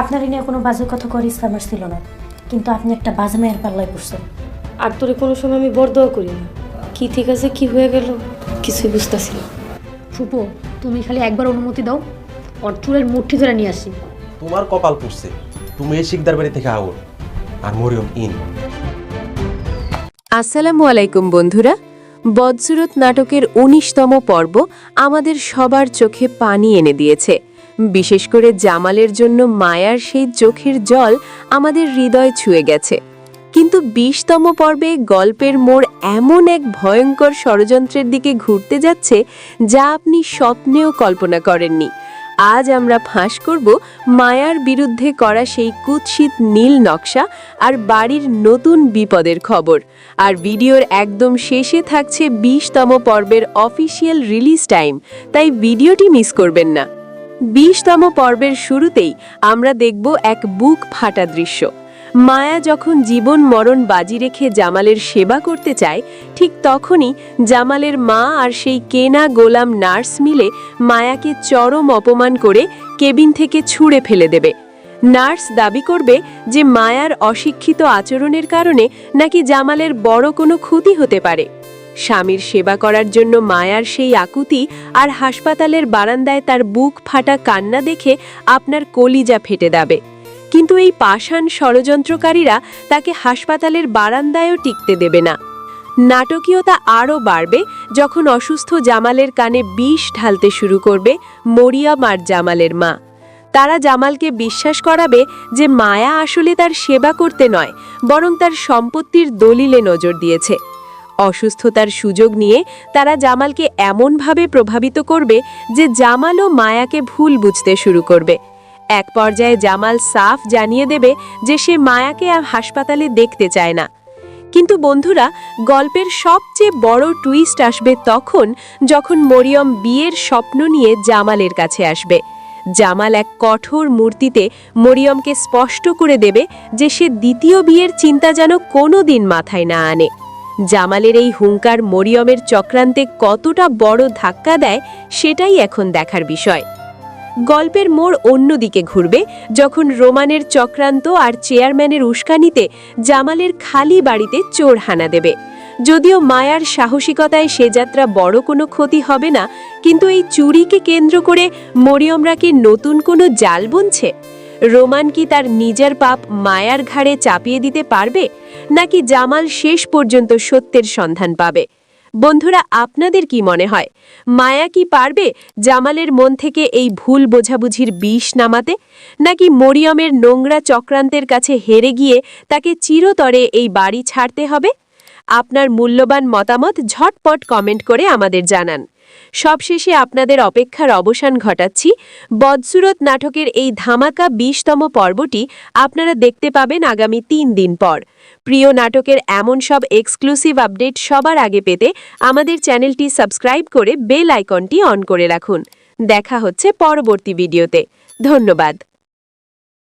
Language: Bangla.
আপনার নিয়ে কোনো বাজে কথা করে ইসলাম ছিল না, কিন্তু আপনি একটা বাজে মেয়ের পাল্লায় পড়ছেন। আর তোরে কোনো সময় আমি বরদোয়া করি না। কি ঠিক আছে কি হয়ে গেল কিছুই বুঝতেছি না। ফুপো, তুমি খালি একবার অনুমতি দাও, ওর চুলের মুঠি ধরে নিয়ে আসি। তোমার কপাল পড়ছে, তুমি এই শিকদার বাড়ি থেকে আউট আর মরিয়ম ইন। আসসালামু আলাইকুম বন্ধুরা। বদসুরত নাটকের ১৯তম পর্ব আমাদের সবার চোখে পানি এনে দিয়েছে। বিশেষ করে জামালের জন্য মায়ার সেই চোখের জল আমাদের হৃদয় ছুঁয়ে গেছে। কিন্তু ২০তম পর্বে গল্পের মোড় এমন এক ভয়ঙ্কর ষড়যন্ত্রের দিকে ঘুরতে যাচ্ছে যা আপনি স্বপ্নেও কল্পনা করেননি। আজ আমরা ফাঁস করব মায়ার বিরুদ্ধে করা সেই কুৎসিত নীল নকশা আর বাড়ির নতুন বিপদের খবর। আর ভিডিওর একদম শেষে থাকছে ২০তম পর্বের অফিসিয়াল রিলিজ টাইম, তাই ভিডিওটি মিস করবেন না। ২০তম পর্বের শুরুতেই আমরা দেখব এক বুক ফাটা দৃশ্য। মায়া যখন জীবন মরণ বাজি রেখে জামালের সেবা করতে চায়, ঠিক তখনই জামালের মা আর সেই কেনা গোলাম নার্স মিলে মায়াকে চরম অপমান করে কেবিন থেকে ছুঁড়ে ফেলে দেবে। নার্স দাবি করবে যে মায়ার অশিক্ষিত আচরণের কারণে নাকি জামালের বড় কোনো ক্ষতি হতে পারে। স্বামীর সেবা করার জন্য মায়ার সেই আকুতি আর হাসপাতালের বারান্দায় তার বুক ফাটা কান্না দেখে আপনার কলিজা ফেটে যাবে। কিন্তু এই পাষাণ ষড়যন্ত্রকারীরা তাকে হাসপাতালের বারান্দায়ও টিকতে দেবে না। নাটকীয়তা আরও বাড়বে যখন অসুস্থ জামালের কানে বিষ ঢালতে শুরু করবে মরিয়ম আর জামালের মা। তারা জামালকে বিশ্বাস করাবে যে মায়া আসলে তার সেবা করতে নয়, বরং তার সম্পত্তির দলিলে নজর দিয়েছে। অসুস্থতার সুযোগ নিয়ে তারা জামালকে এমনভাবে প্রভাবিত করবে যে জামালও মায়াকে ভুল বুঝতে শুরু করবে। এক পর্যায়ে জামাল সাফ জানিয়ে দেবে যে সে মায়াকে আর হাসপাতালে দেখতে চায় না। কিন্তু বন্ধুরা, গল্পের সবচেয়ে বড় টুইস্ট আসবে তখন যখন মরিয়ম বিয়ের স্বপ্ন নিয়ে জামালের কাছে আসবে। জামাল এক কঠোর মূর্তিতে মরিয়মকে স্পষ্ট করে দেবে যে সে দ্বিতীয় বিয়ের চিন্তা যেন কোনোদিন মাথায় না আনে। জামালের এই হুঙ্কার মরিয়মের চক্রান্তে কতটা বড় ধাক্কা দেয় সেটাই এখন দেখার বিষয়। গল্পের মোড় অন্যদিকে ঘুরবে যখন রোমানের চক্রান্ত আর চেয়ারম্যানের উস্কানিতে জামালের খালি বাড়িতে চোর হানা দেবে। যদিও মায়ার সাহসিকতায় সে যাত্রা বড় কোনো ক্ষতি হবে না, কিন্তু এই চুরিকে কেন্দ্র করে মরিয়মরা কি নতুন কোনো জাল বুনছে? রোমান কি তার নিজের পাপ মায়ার ঘাড়ে চাপিয়ে দিতে পারবে, নাকি জামাল শেষ পর্যন্ত সত্যের সন্ধান পাবে? বন্ধুরা, আপনাদের কি মনে হয়, মায়া কি পারবে জামালের মন থেকে এই ভুল বোঝাবুঝির বিষ নামাতে, নাকি মরিয়মের নোংরা চক্রান্তের কাছে হেরে গিয়ে তাকে চিরতরে এই বাড়ি ছাড়তে হবে? আপনার মূল্যবান মতামত ঝটপট কমেন্ট করে আমাদের জানান। সবশেষে আপনাদের অপেক্ষার অবসান ঘটাচ্ছি। বদসুরত নাটকের এই ধামাকা ২০তম পর্বটি আপনারা দেখতে পাবেন আগামী ৩ দিন পর। প্রিয় নাটকের এমন সব এক্সক্লুসিভ আপডেট সবার আগে পেতে আমাদের চ্যানেলটি সাবস্ক্রাইব করে বেল আইকনটি অন করে রাখুন। দেখা হচ্ছে পরবর্তী ভিডিওতে। ধন্যবাদ।